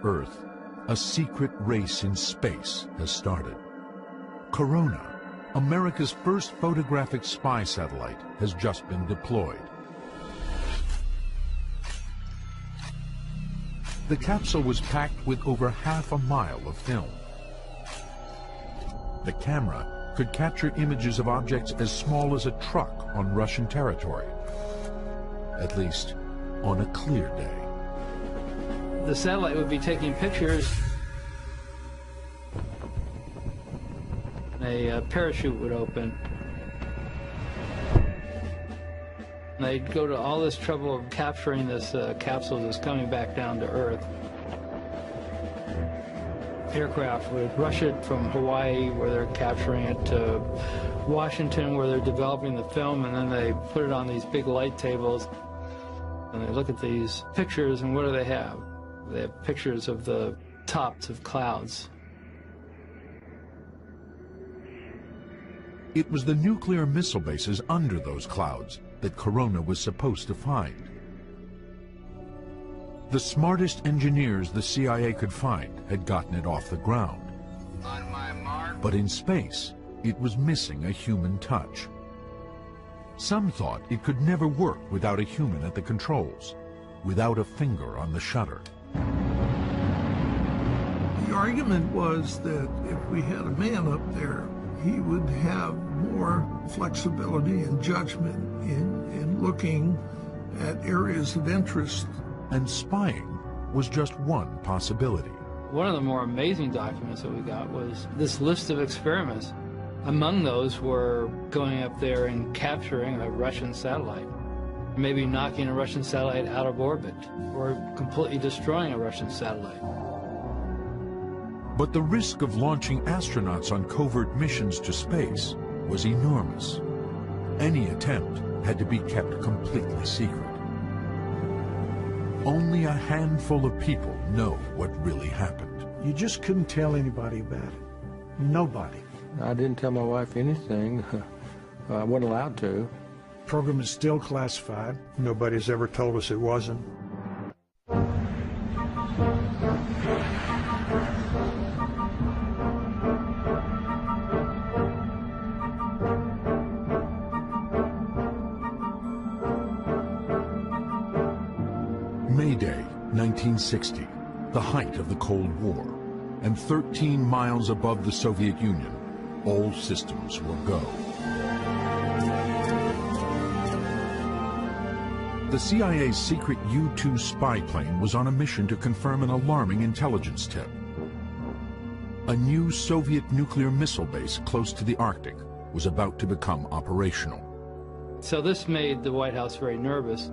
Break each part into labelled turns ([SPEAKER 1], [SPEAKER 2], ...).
[SPEAKER 1] Earth, a secret race in space has started. Corona, America's first photographic spy satellite, has just been deployed. The capsule was packed with over half a mile of film. The camera could capture images of objects as small as a truck on Russian territory, at least on a clear day.
[SPEAKER 2] The satellite would be taking pictures. A parachute would open. They'd go to all this trouble of capturing this capsule that's coming back down to Earth. Aircraft would rush it from Hawaii, where they're capturing it, to Washington, where they're developing the film, and then they put it on these big light tables. And they look at these pictures, and what do they have? They have pictures of the tops of clouds.
[SPEAKER 1] It was the nuclear missile bases under those clouds that Corona was supposed to find. The smartest engineers the CIA could find had gotten it off the ground.
[SPEAKER 3] On my mark.
[SPEAKER 1] But in space, it was missing a human touch. Some thought it could never work without a human at the controls, without a finger on the shutter.
[SPEAKER 4] The argument was that if we had a man up there, he would have more flexibility and judgment in looking at areas of interest.
[SPEAKER 1] And spying was just one possibility.
[SPEAKER 2] One of the more amazing documents that we got was this list of experiments. Among those were going up there and capturing a Russian satellite, maybe knocking a Russian satellite out of orbit, or completely destroying a Russian satellite.
[SPEAKER 1] But the risk of launching astronauts on covert missions to space was enormous. Any attempt had to be kept completely secret. Only a handful of people know what really happened.
[SPEAKER 5] You just couldn't tell anybody about it. Nobody.
[SPEAKER 6] I didn't tell my wife anything. I wasn't allowed to.
[SPEAKER 5] The program is still classified. Nobody's ever told us it wasn't.
[SPEAKER 1] May Day, 1960, the height of the Cold War, and 13 miles above the Soviet Union, all systems were go. The CIA's secret U-2 spy plane was on a mission to confirm an alarming intelligence tip. A new Soviet nuclear missile base close to the Arctic was about to become operational.
[SPEAKER 2] So this made the White House very nervous.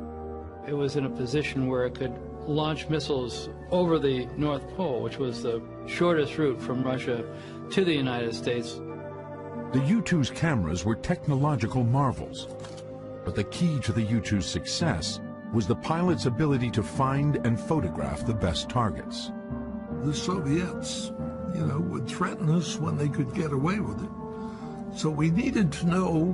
[SPEAKER 2] It was in a position where it could launch missiles over the North Pole, which was the shortest route from Russia to the United States.
[SPEAKER 1] The U-2's cameras were technological marvels, but the key to the U-2's success was the pilot's ability to find and photograph the best targets.
[SPEAKER 4] The Soviets, would threaten us when they could get away with it. So we needed to know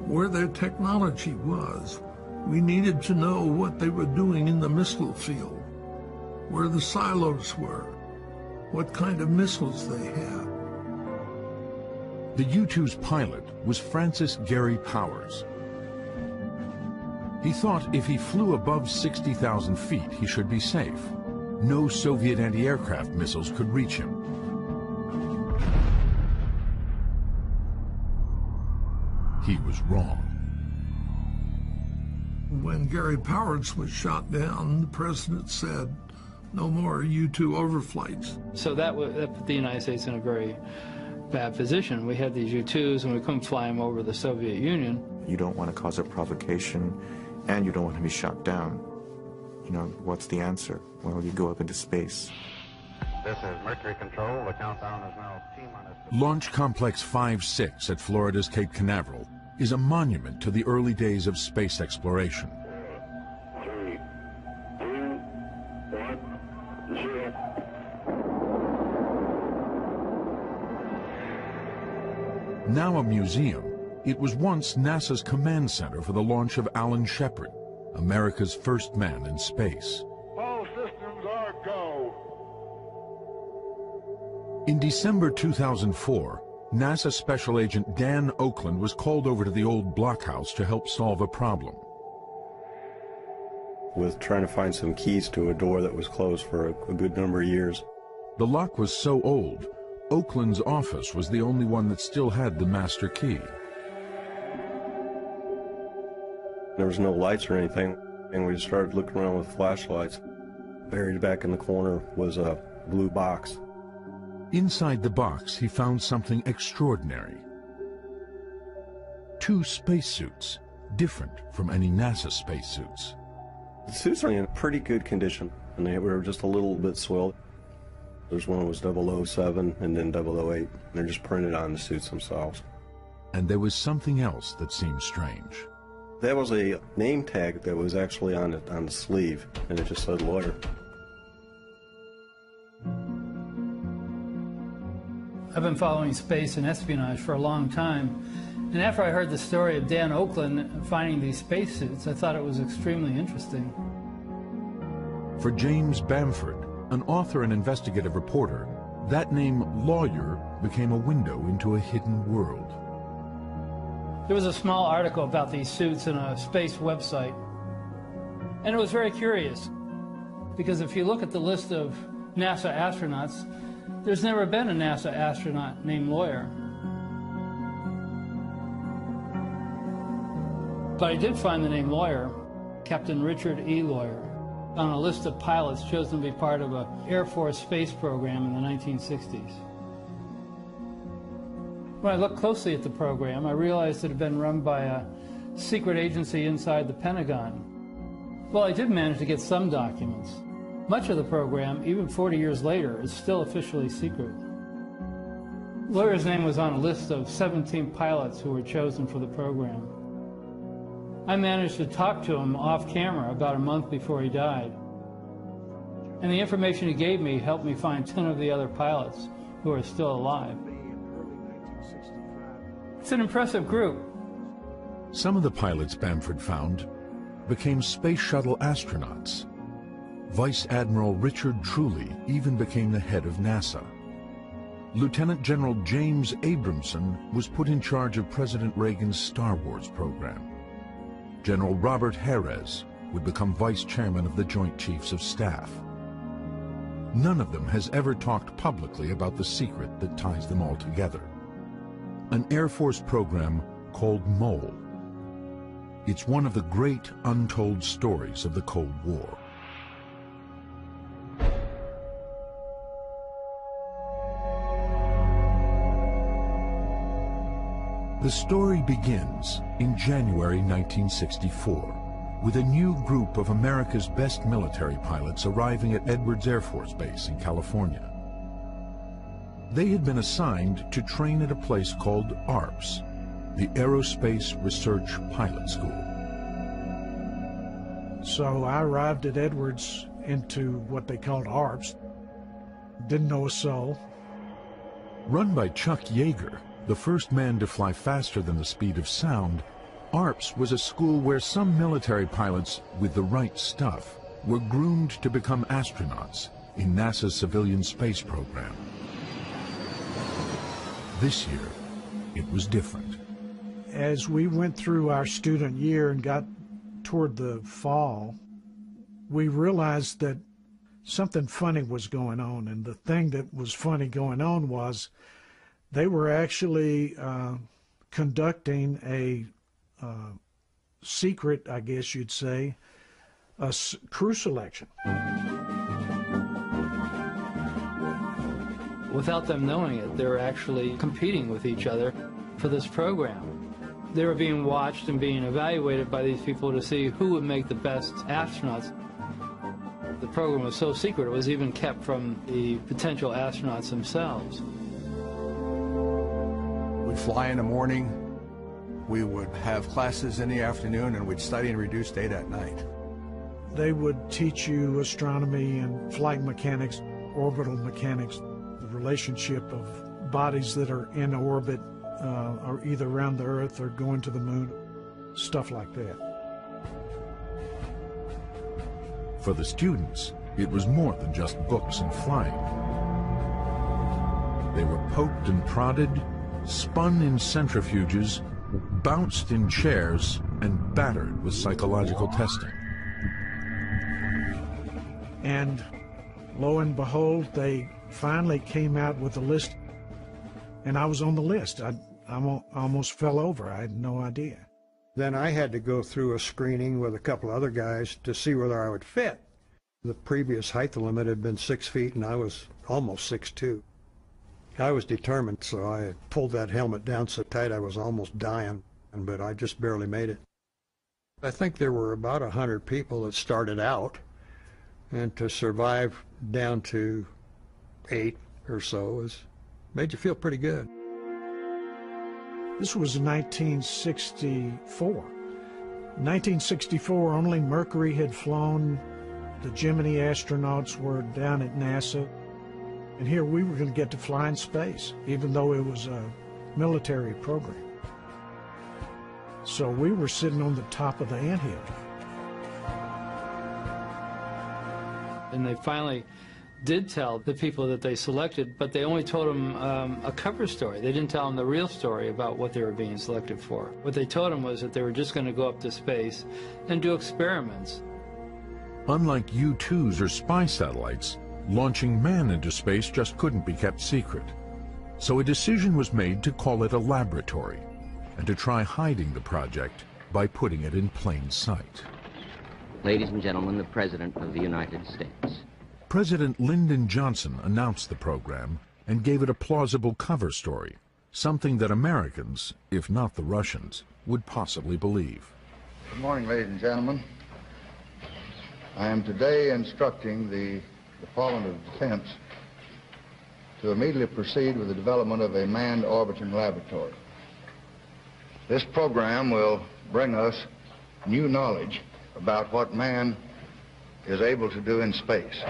[SPEAKER 4] where their technology was. We needed to know what they were doing in the missile field, where the silos were, what kind of missiles they had.
[SPEAKER 1] The U-2's pilot was Francis Gary Powers. He thought if he flew above 60,000 feet, he should be safe. No Soviet anti-aircraft missiles could reach him. He was wrong.
[SPEAKER 4] When Gary Powers was shot down, the president said, no more U-2 overflights.
[SPEAKER 2] So that put the United States in a very bad position. We had these U-2s and we couldn't fly them over the Soviet Union.
[SPEAKER 7] You don't want to cause a provocation and you don't want to be shot down. What's the answer? Well, you go up into space.
[SPEAKER 3] This is Mercury Control. The countdown is now T-minus.
[SPEAKER 1] Launch Complex 5-6 at Florida's Cape Canaveral is a monument to the early days of space exploration.
[SPEAKER 8] 3, 2, 1, 0.
[SPEAKER 1] Now a museum, it was once NASA's command center for the launch of Alan Shepard, America's first man in space.
[SPEAKER 8] All systems are go.
[SPEAKER 1] In December 2004, NASA Special Agent Dan Oakland was called over to the old blockhouse to help solve a problem.
[SPEAKER 9] With trying to find some keys to a door that was closed for a good number of years.
[SPEAKER 1] The lock was so old, Oakland's office was the only one that still had the master key.
[SPEAKER 9] There was no lights or anything, and we started looking around with flashlights. Buried back in the corner was a blue box.
[SPEAKER 1] Inside the box, he found something extraordinary. 2 spacesuits, different from any NASA spacesuits.
[SPEAKER 9] The suits are in pretty good condition, and they were just a little bit soiled. There's one that was 007 and then 008. And they're just printed on the suits themselves.
[SPEAKER 1] And there was something else that seemed strange.
[SPEAKER 9] That was a name tag that was actually on the sleeve, and it just said lawyer.
[SPEAKER 2] I've been following space and espionage for a long time, and after I heard the story of Dan Oakland finding these spacesuits, I thought it was extremely interesting.
[SPEAKER 1] For James Bamford, an author and investigative reporter, that name lawyer became a window into a hidden world.
[SPEAKER 2] There was a small article about these suits in a space website, and it was very curious, because if you look at the list of NASA astronauts, there's never been a NASA astronaut named Lawyer. But I did find the name Lawyer, Captain Richard E. Lawyer, on a list of pilots chosen to be part of an Air Force space program in the 1960s. When I looked closely at the program, I realized it had been run by a secret agency inside the Pentagon. Well, I did manage to get some documents. Much of the program, even 40 years later, is still officially secret. Lawyer's name was on a list of 17 pilots who were chosen for the program. I managed to talk to him off camera about a month before he died. And the information he gave me helped me find 10 of the other pilots who are still alive. It's an impressive group.
[SPEAKER 1] Some of the pilots Bamford found became space shuttle astronauts. Vice Admiral Richard Truly even became the head of NASA. Lieutenant General James Abramson was put in charge of President Reagan's Star Wars program. General Robert Harris would become vice chairman of the Joint Chiefs of Staff. None of them has ever talked publicly about the secret that ties them all together. An Air Force program called MOLE. It's one of the great untold stories of the Cold War. The story begins in January 1964 with a new group of America's best military pilots arriving at Edwards Air Force Base in California. They had been assigned to train at a place called ARPS, the Aerospace Research Pilot School.
[SPEAKER 5] So I arrived at Edwards into what they called ARPS. Didn't know a soul.
[SPEAKER 1] Run by Chuck Yeager, the first man to fly faster than the speed of sound, ARPS was a school where some military pilots with the right stuff were groomed to become astronauts in NASA's civilian space program. This year, it was different.
[SPEAKER 5] As we went through our student year and got toward the fall, we realized that something funny was going on, and the thing that was funny going on was they were actually conducting a secret, I guess you'd say, a crew selection.
[SPEAKER 2] Without them knowing it, they were actually competing with each other for this program. They were being watched and being evaluated by these people to see who would make the best astronauts. The program was so secret, it was even kept from the potential astronauts themselves.
[SPEAKER 10] We'd fly in the morning, we would have classes in the afternoon, and we'd study and reduce data at night.
[SPEAKER 5] They would teach you astronomy and flight mechanics, orbital mechanics, the relationship of bodies that are in orbit or either around the Earth or going to the moon, stuff like that.
[SPEAKER 1] For the students, it was more than just books and flying. They were poked and prodded, spun in centrifuges, bounced in chairs, and battered with psychological testing.
[SPEAKER 5] And lo and behold, they finally came out with a list, and I was on the list. I almost fell over. I had no idea.
[SPEAKER 11] Then I had to go through a screening with a couple other guys to see whether I would fit. The previous height limit had been 6 feet, and I was almost 6'2". I was determined, so I pulled that helmet down so tight I was almost dying, but I just barely made it. I think there were about 100 people that started out, and to survive down to 8 or so made you feel pretty good.
[SPEAKER 5] This was 1964. In 1964, only Mercury had flown. The Gemini astronauts were down at NASA. And here we were going to get to fly in space, even though it was a military program. So we were sitting on the top of the anthill.
[SPEAKER 2] And they finally did tell the people that they selected, but they only told them a cover story. They didn't tell them the real story about what they were being selected for. What they told them was that they were just going to go up to space and do experiments.
[SPEAKER 1] Unlike U-2s or spy satellites, launching man into space just couldn't be kept secret. So a decision was made to call it a laboratory and to try hiding the project by putting it in plain sight.
[SPEAKER 12] Ladies and gentlemen, the President of the United States.
[SPEAKER 1] President Lyndon Johnson announced the program and gave it a plausible cover story, something that Americans, if not the Russians, would possibly believe.
[SPEAKER 13] Good morning, ladies and gentlemen. I am today instructing the Department of Defense to immediately proceed with the development of a manned orbiting laboratory. This program will bring us new knowledge about what man is able to do in space.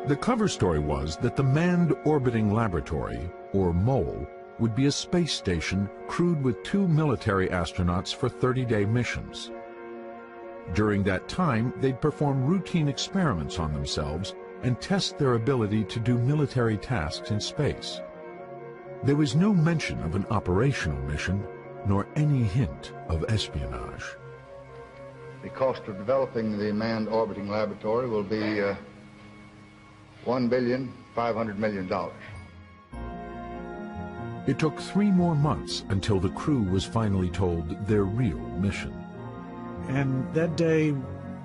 [SPEAKER 1] The cover story was that the Manned Orbiting Laboratory, or MOLE, would be a space station crewed with 2 military astronauts for 30-day missions. During that time, they'd perform routine experiments on themselves and test their ability to do military tasks in space. There was no mention of an operational mission, nor any hint of espionage.
[SPEAKER 13] The cost of developing the manned orbiting laboratory will be $1.5 billion.
[SPEAKER 1] It took 3 more months until the crew was finally told their real mission.
[SPEAKER 5] And that day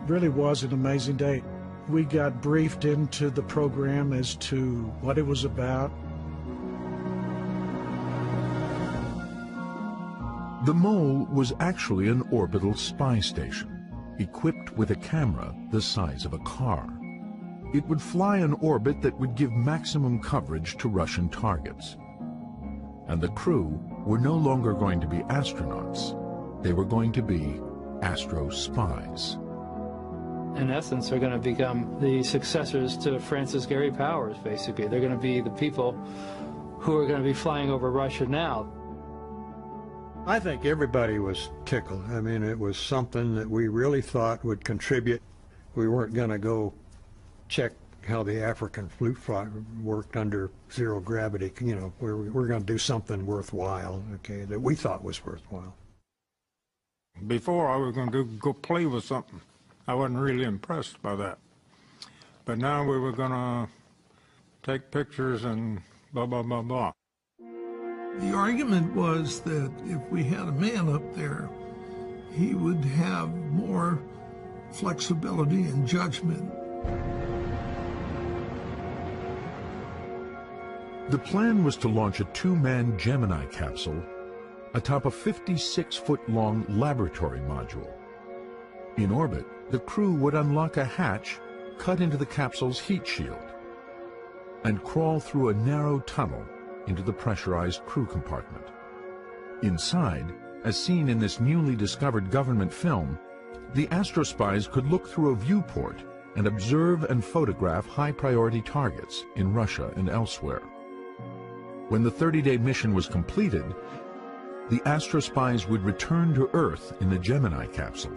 [SPEAKER 5] really was an amazing day. We got briefed into the program as to what it was about.
[SPEAKER 1] The MOLE was actually an orbital spy station, equipped with a camera the size of a car. It would fly an orbit that would give maximum coverage to Russian targets. And the crew were no longer going to be astronauts. They were going to be astro spies.
[SPEAKER 2] In essence, they're going to become the successors to Francis Gary Powers, basically. They're going to be the people who are going to be flying over Russia now.
[SPEAKER 11] I think everybody was tickled. I mean, it was something that we really thought would contribute. We weren't going to go check how the African flute fly worked under zero gravity. You know, we're going to do something worthwhile, okay, that we thought was worthwhile.
[SPEAKER 6] Before I was going to go play with something. I wasn't really impressed by that. But now we were going to take pictures and blah, blah, blah, blah.
[SPEAKER 4] The argument was that if we had a man up there, he would have more flexibility and judgment.
[SPEAKER 1] The plan was to launch a 2-man Gemini capsule atop a 56-foot-long laboratory module. In orbit, the crew would unlock a hatch cut into the capsule's heat shield and crawl through a narrow tunnel into the pressurized crew compartment. Inside, as seen in this newly discovered government film, the astrospies could look through a viewport and observe and photograph high-priority targets in Russia and elsewhere. When the 30-day mission was completed, the astrospies would return to Earth in the Gemini capsule,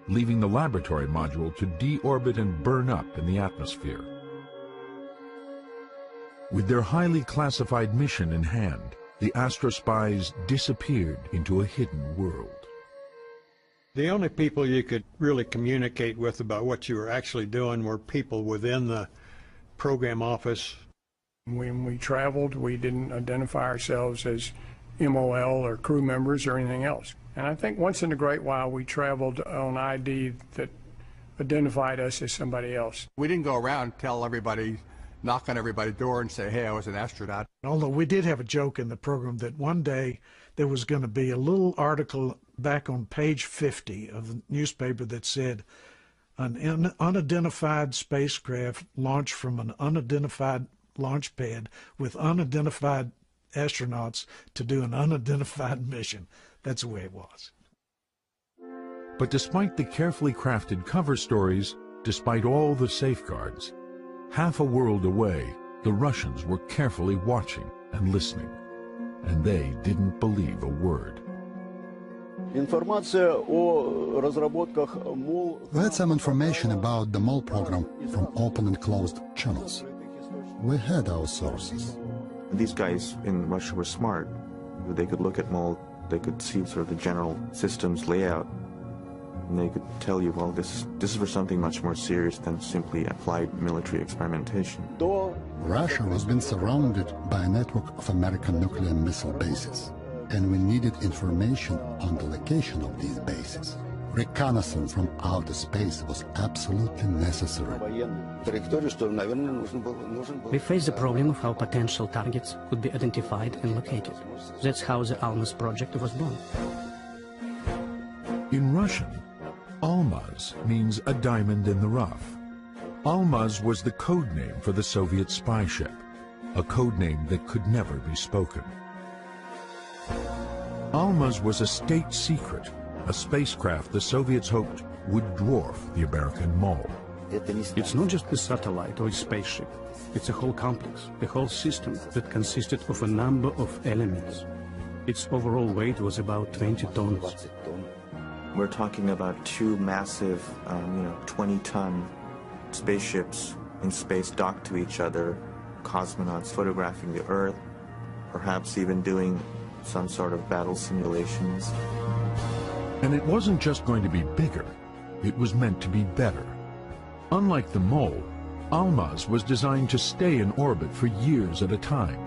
[SPEAKER 1] leaving the laboratory module to deorbit and burn up in the atmosphere. With their highly classified mission in hand, the astrospies disappeared into a hidden world.
[SPEAKER 11] The only people you could really communicate with about what you were actually doing were people within the program office.
[SPEAKER 14] When we traveled, we didn't identify ourselves as MOL or crew members or anything else. And I think once in a great while we traveled on ID that identified us as somebody else.
[SPEAKER 10] We didn't go around tell everybody, knock on everybody's door and say, hey, I was an astronaut.
[SPEAKER 5] Although we did have a joke in the program that one day there was going to be a little article back on page 50 of the newspaper that said, an unidentified spacecraft launched from an unidentified launch pad with unidentified astronauts to do an unidentified mission. That's the way it was.
[SPEAKER 1] But despite the carefully crafted cover stories, despite all the safeguards, half a world away, the Russians were carefully watching and listening, and they didn't believe a word.
[SPEAKER 15] We had some information about the MOL program from open and closed channels. We had our sources.
[SPEAKER 7] These guys in Russia were smart. They could look at MOL, they could see sort of the general systems layout, and they could tell you, well, this is for something much more serious than simply applied military experimentation.
[SPEAKER 15] Russia was being surrounded by a network of American nuclear missile bases, and we needed information on the location of these bases. Reconnaissance from outer space was absolutely necessary.
[SPEAKER 16] We faced the problem of how potential targets could be identified and located. That's how the Almaz project was born.
[SPEAKER 1] In Russian, Almaz means a diamond in the rough. Almaz was the code name for the Soviet spy ship, a code name that could never be spoken. Almaz was a state secret, a spacecraft the Soviets hoped would dwarf the American MOL.
[SPEAKER 16] It's not just a satellite or a spaceship. It's a whole complex, a whole system that consisted of a number of elements. Its overall weight was about 20 tons.
[SPEAKER 7] We're talking about two massive, 20-ton spaceships in space docked to each other, cosmonauts photographing the Earth, perhaps even doing some sort of battle simulations.
[SPEAKER 1] And it wasn't just going to be bigger, it was meant to be better. Unlike the MOL, Almaz was designed to stay in orbit for years at a time.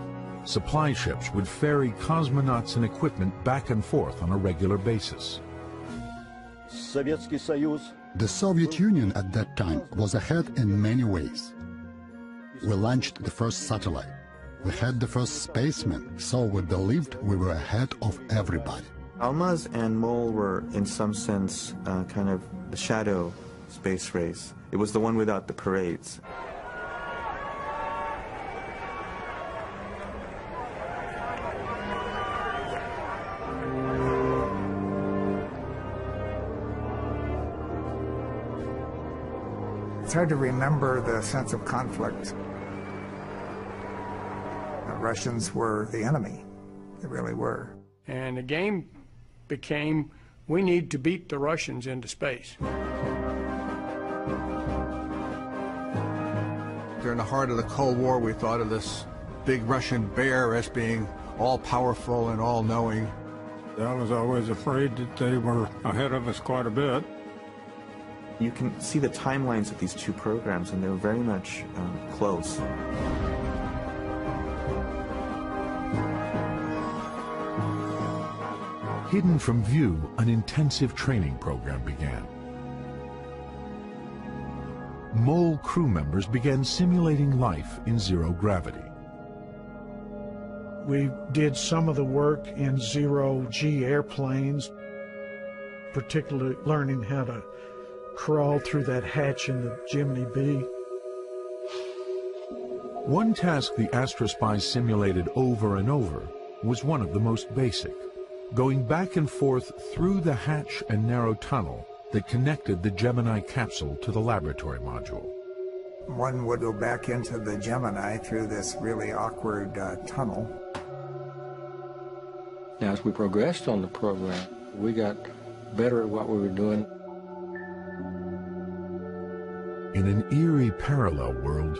[SPEAKER 1] Supply ships would ferry cosmonauts and equipment back and forth on a regular basis.
[SPEAKER 15] The Soviet Union at that time was ahead in many ways. We launched the first satellite. We had the first spaceman, so we believed we were ahead of everybody.
[SPEAKER 7] Almaz and MOL were, in some sense, kind of the shadow space race. It was the one without the parades.
[SPEAKER 17] It's hard to remember the sense of conflict. The Russians were the enemy. They really were.
[SPEAKER 14] And the game became, we need to beat the Russians into space.
[SPEAKER 10] During the heart of the Cold War, we thought of this big Russian bear as being all-powerful and all-knowing.
[SPEAKER 6] I was always afraid that they were ahead of us quite a bit.
[SPEAKER 7] You can see the timelines of these two programs, and they're very much close.
[SPEAKER 1] Hidden from view, an intensive training program began. MOL crew members began simulating life in zero gravity.
[SPEAKER 5] We did some of the work in zero-G airplanes, particularly learning how to crawl through that hatch in the Gemini B.
[SPEAKER 1] One task the astrospies simulated over and over was one of the most basic, going back and forth through the hatch and narrow tunnel that connected the Gemini capsule to the laboratory module.
[SPEAKER 17] One would go back into the Gemini through this really awkward tunnel.
[SPEAKER 18] Now, as we progressed on the program, we got better at what we were doing.
[SPEAKER 1] In an eerie parallel world,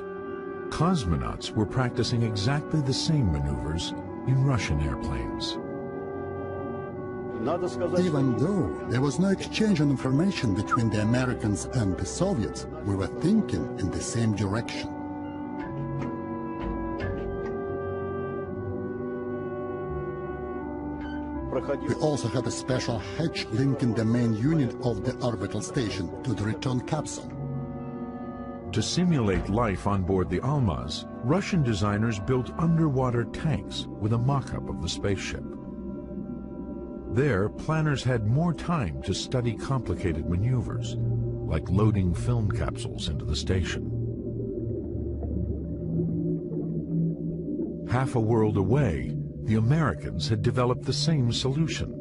[SPEAKER 1] Cosmonauts were practicing exactly the same maneuvers in Russian airplanes.
[SPEAKER 15] Even though there was no exchange of information between the Americans and the Soviets, we were thinking in the same direction. We also had a special hatch linking the main unit of the orbital station to the return capsule.
[SPEAKER 1] To simulate life on board the Almaz, Russian designers built underwater tanks with a mock-up of the spaceship. There, planners had more time to study complicated maneuvers, like loading film capsules into the station. Half a world away, the Americans had developed the same solution.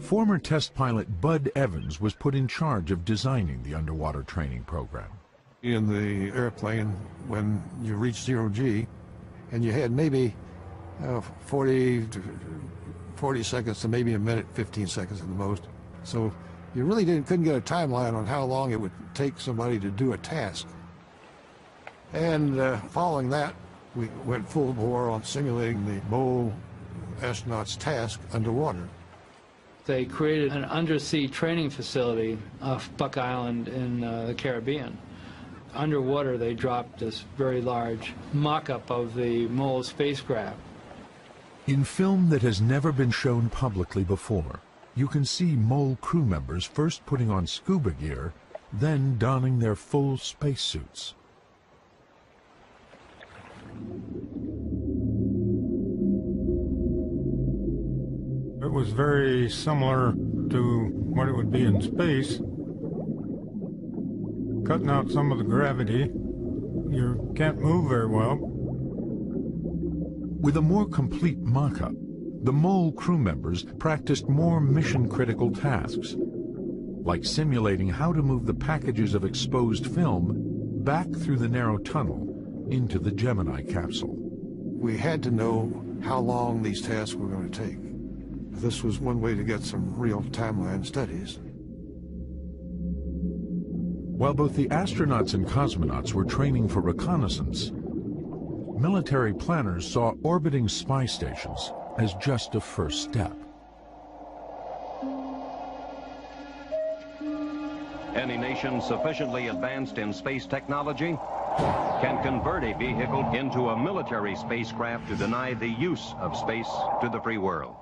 [SPEAKER 1] Former test pilot Bud Evans was put in charge of designing the underwater training program.
[SPEAKER 10] In the airplane, when you reached 0G, and you had maybe 40 seconds to maybe a minute, 15 seconds at the most. So you really couldn't get a timeline on how long it would take somebody to do a task. And following that, we went full bore on simulating the MOL astronauts' task underwater.
[SPEAKER 2] They created an undersea training facility off Buck Island in the Caribbean. Underwater, they dropped this very large mock-up of the MOL spacecraft.
[SPEAKER 1] In film that has never been shown publicly before, you can see MOL crew members first putting on scuba gear, then donning their full spacesuits.
[SPEAKER 6] It was very similar to what it would be in space. Cutting out some of the gravity, you can't move very well.
[SPEAKER 1] With a more complete mock-up, the MOL crew members practiced more mission-critical tasks, like simulating how to move the packages of exposed film back through the narrow tunnel into the Gemini capsule.
[SPEAKER 10] We had to know how long these tasks were going to take. This was one way to get some real timeline studies.
[SPEAKER 1] While both the astronauts and cosmonauts were training for reconnaissance, military planners saw orbiting spy stations as just a first step.
[SPEAKER 19] Any nation sufficiently advanced in space technology can convert a vehicle into a military spacecraft to deny the use of space to the free world.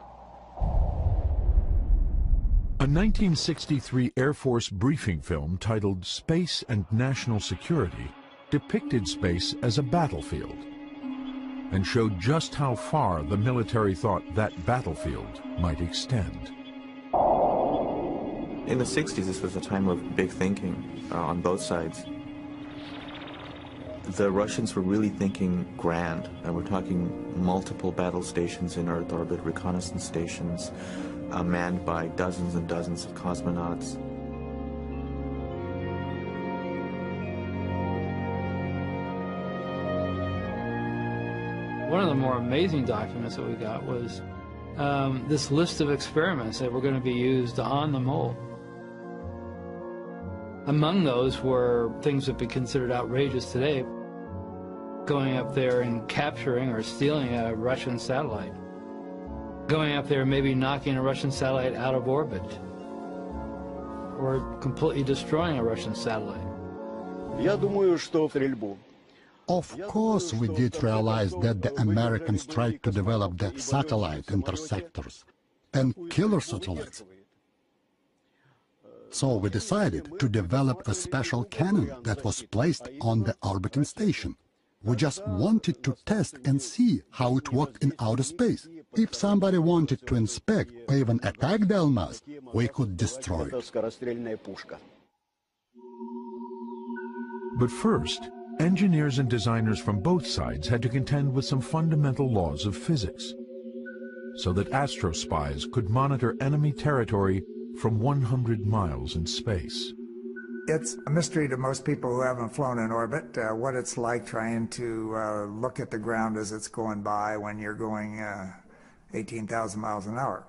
[SPEAKER 1] A 1963 Air Force briefing film titled Space and National Security depicted space as a battlefield and showed just how far the military thought that battlefield might extend.
[SPEAKER 7] In the 60s, this was a time of big thinking on both sides. The Russians were really thinking grand, and we're talking multiple battle stations in Earth orbit, reconnaissance stations, manned by dozens and dozens of cosmonauts.
[SPEAKER 2] One of the more amazing documents that we got was this list of experiments that were going to be used on the MOL. Among those were things that would be considered outrageous today, going up there and capturing or stealing a Russian satellite, going up there and maybe knocking a Russian satellite out of orbit, or completely destroying a Russian satellite.
[SPEAKER 15] Of course, we did realize that the Americans tried to develop the satellite interceptors and killer satellites. So we decided to develop a special cannon that was placed on the orbiting station. We just wanted to test and see how it worked in outer space. If somebody wanted to inspect or even attack the Almaz, we could destroy it.
[SPEAKER 1] But first, engineers and designers from both sides had to contend with some fundamental laws of physics, so that astrospies could monitor enemy territory from 100 miles in space.
[SPEAKER 17] It's a mystery to most people who haven't flown in orbit, what it's like trying to look at the ground as it's going by when you're going 18,000 miles an hour.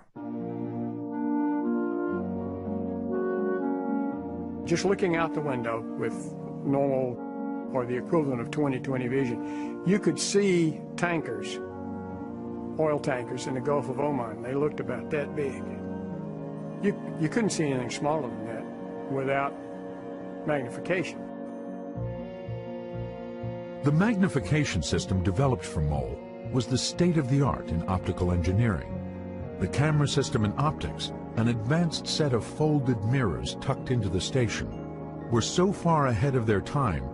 [SPEAKER 14] Just looking out the window with normal or the equivalent of 20/20 vision, you could see tankers, oil tankers in the Gulf of Oman. They looked about that big. You couldn't see anything smaller than that without magnification.
[SPEAKER 1] The magnification system developed for MOL was the state-of-the-art in optical engineering. The camera system and optics, an advanced set of folded mirrors tucked into the station, were so far ahead of their time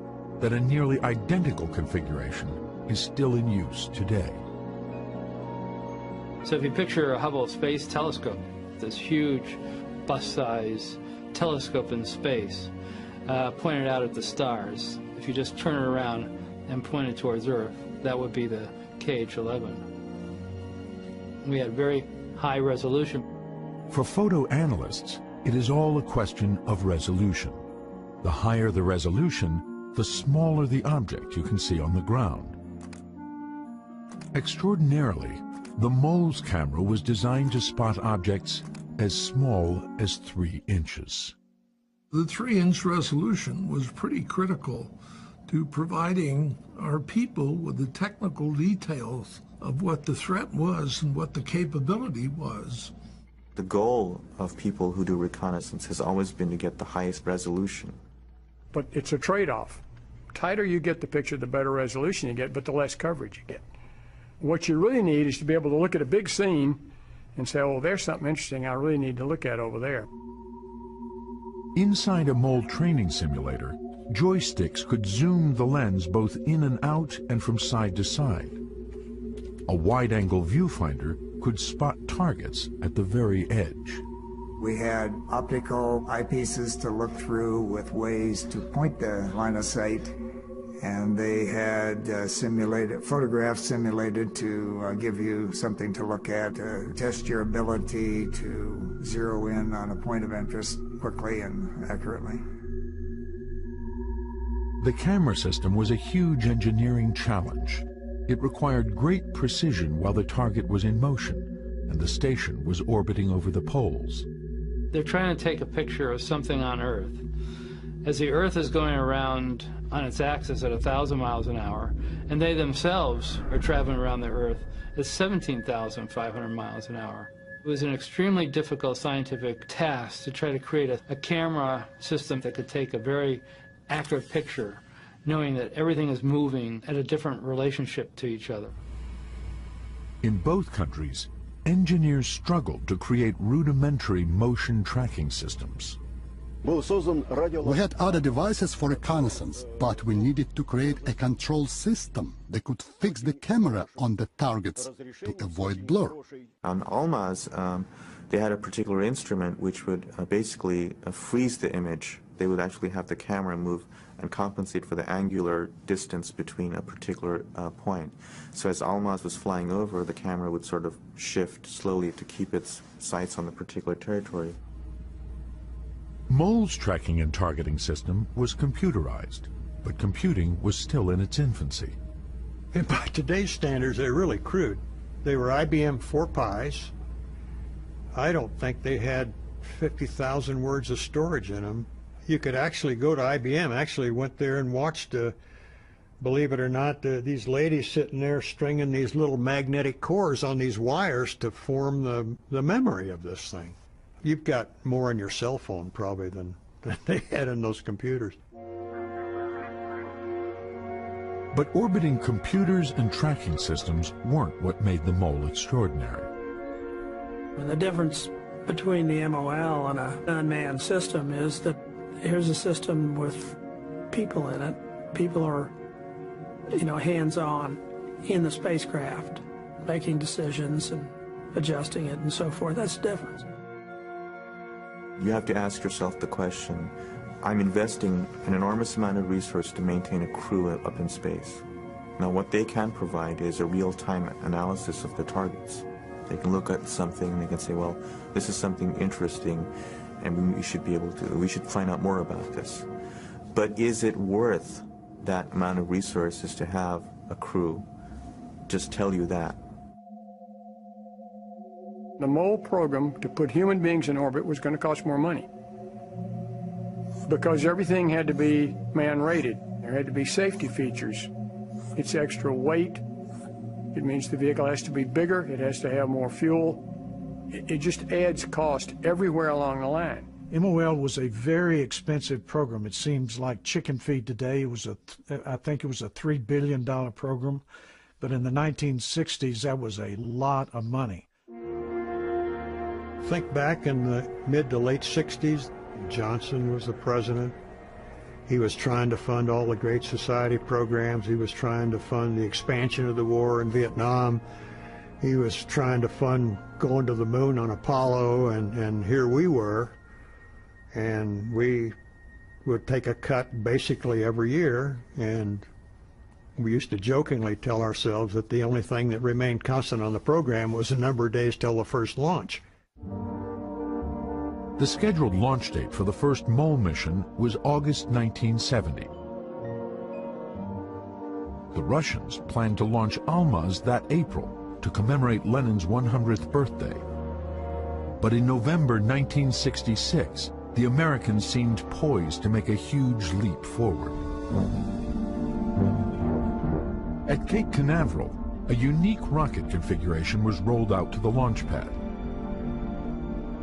[SPEAKER 1] that a nearly identical configuration is still in use today.
[SPEAKER 2] So if you picture a Hubble Space Telescope, this huge bus-size telescope in space, pointed out at the stars, if you just turn it around and point it towards Earth, that would be the KH-11. We had very high resolution.
[SPEAKER 1] For photo analysts, it is all a question of resolution. The higher the resolution, the smaller the object you can see on the ground. Extraordinarily, the MOL's camera was designed to spot objects as small as 3 inches.
[SPEAKER 4] The 3-inch resolution was pretty critical to providing our people with the technical details of what the threat was and what the capability was.
[SPEAKER 7] The goal of people who do reconnaissance has always been to get the highest resolution.
[SPEAKER 14] But it's a trade-off. Tighter you get the picture, the better resolution you get, but the less coverage you get. What you really need is to be able to look at a big scene and say, oh, there's something interesting I really need to look at over there.
[SPEAKER 1] Inside a MOL training simulator, joysticks could zoom the lens both in and out and from side to side. A wide-angle viewfinder could spot targets at the very edge.
[SPEAKER 17] We had optical eyepieces to look through with ways to point the line of sight, and they had photographs simulated to give you something to look at, to test your ability to zero in on a point of interest quickly and accurately.
[SPEAKER 1] The camera system was a huge engineering challenge. It required great precision while the target was in motion, and the station was orbiting over the poles.
[SPEAKER 2] They're trying to take a picture of something on Earth. As the Earth is going around on its axis at 1,000 miles an hour, and they themselves are traveling around the Earth at 17,500 miles an hour. It was an extremely difficult scientific task to try to create a camera system that could take a very accurate picture, knowing that everything is moving at a different relationship to each other.
[SPEAKER 1] In both countries, engineers struggled to create rudimentary motion tracking systems.
[SPEAKER 15] We had other devices for reconnaissance, but we needed to create a control system that could fix the camera on the targets to avoid blur.
[SPEAKER 7] On Almaz, they had a particular instrument which would basically freeze the image. They would actually have the camera move and compensate for the angular distance between a particular point. So as Almaz was flying over, the camera would sort of shift slowly to keep its sights on the particular territory.
[SPEAKER 1] MOL's tracking and targeting system was computerized, but computing was still in its infancy.
[SPEAKER 11] And by today's standards, they're really crude. They were IBM 4Pis. I don't think they had 50,000 words of storage in them. You could actually go to IBM, actually went there and watched, believe it or not, these ladies sitting there stringing these little magnetic cores on these wires to form the memory of this thing. You've got more on your cell phone probably than they had in those computers.
[SPEAKER 1] But orbiting computers and tracking systems weren't what made the MOL extraordinary.
[SPEAKER 20] And the difference between the MOL and an unmanned system is that here's a system with people in it. People are, hands-on in the spacecraft, making decisions and adjusting it and so forth. That's the difference.
[SPEAKER 7] You have to ask yourself the question, I'm investing an enormous amount of resource to maintain a crew up in space. Now what they can provide is a real-time analysis of the targets. They can look at something and they can say, well, this is something interesting and we should find out more about this. But is it worth that amount of resources to have a crew just tell you that?
[SPEAKER 14] The MOL program to put human beings in orbit was going to cost more money because everything had to be man-rated. There had to be safety features. It's extra weight. It means the vehicle has to be bigger. It has to have more fuel. It just adds cost everywhere along the line.
[SPEAKER 5] MOL was a very expensive program. It seems like chicken feed today. It was I think it was a $3 billion program, but in the 1960s, that was a lot of money.
[SPEAKER 11] Think back in the mid to late 60s, Johnson was the president. He was trying to fund all the Great Society programs. He was trying to fund the expansion of the war in Vietnam. He was trying to fund going to the moon on Apollo, and here we were. And we would take a cut basically every year, and we used to jokingly tell ourselves that the only thing that remained constant on the program was the number of days till the first launch.
[SPEAKER 1] The scheduled launch date for the first MOL mission was August 1970. The Russians planned to launch Almaz that April to commemorate Lenin's 100th birthday. But in November 1966, the Americans seemed poised to make a huge leap forward. At Cape Canaveral, a unique rocket configuration was rolled out to the launch pad.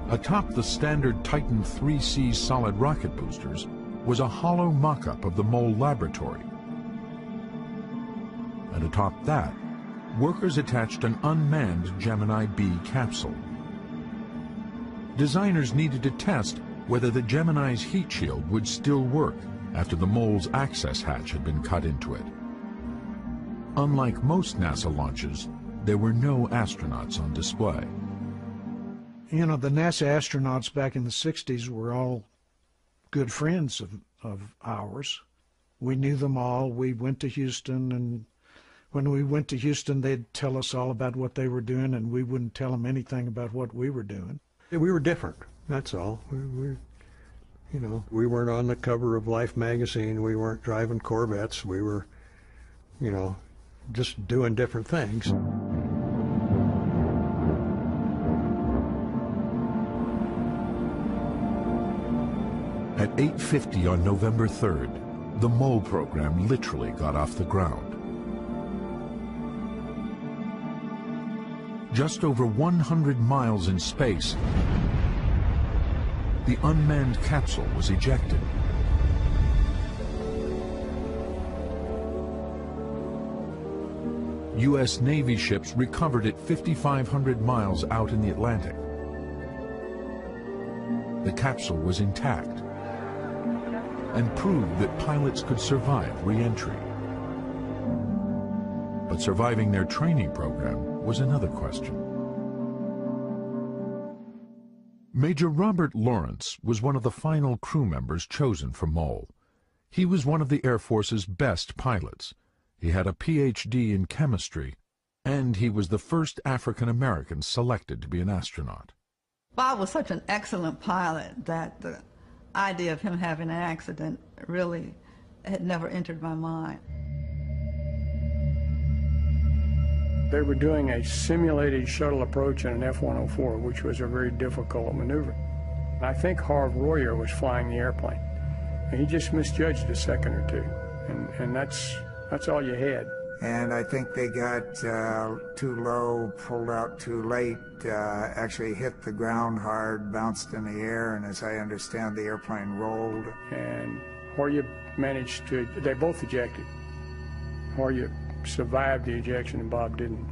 [SPEAKER 1] Atop the standard Titan 3C solid rocket boosters was a hollow mock-up of the MOL laboratory. And atop that, workers attached an unmanned Gemini B capsule. Designers needed to test whether the Gemini's heat shield would still work after the MOL's access hatch had been cut into it. Unlike most NASA launches, there were no astronauts on display.
[SPEAKER 5] You know, the NASA astronauts back in the 60s were all good friends of ours. We knew them all. We went to Houston, and when we went to Houston, they'd tell us all about what they were doing, and we wouldn't tell them anything about what we were doing.
[SPEAKER 11] We were different, that's all. We weren't on the cover of Life magazine. We weren't driving Corvettes. We were, just doing different things.
[SPEAKER 1] At 8:50 on November 3rd, the MOL program literally got off the ground. Just over 100 miles in space, the unmanned capsule was ejected. U.S. Navy ships recovered it 5,500 miles out in the Atlantic. The capsule was intact and proved that pilots could survive re-entry. But surviving their training program was another question. Major Robert Lawrence was one of the final crew members chosen for MOL. He was one of the Air Force's best pilots. He had a Ph.D. in chemistry, and he was the first African-American selected to be an astronaut.
[SPEAKER 21] Bob was such an excellent pilot that the idea of him having an accident really had never entered my mind.
[SPEAKER 14] They were doing a simulated shuttle approach in an F-104, which was a very difficult maneuver. I think Harv Royer was flying the airplane. And he just misjudged a second or two, and that's all you had.
[SPEAKER 17] And I think they got too low, pulled out too late, actually hit the ground hard, bounced in the air, and as I understand, the airplane rolled.
[SPEAKER 14] And Royer managed to, they both ejected. Royer survived the ejection and Bob didn't.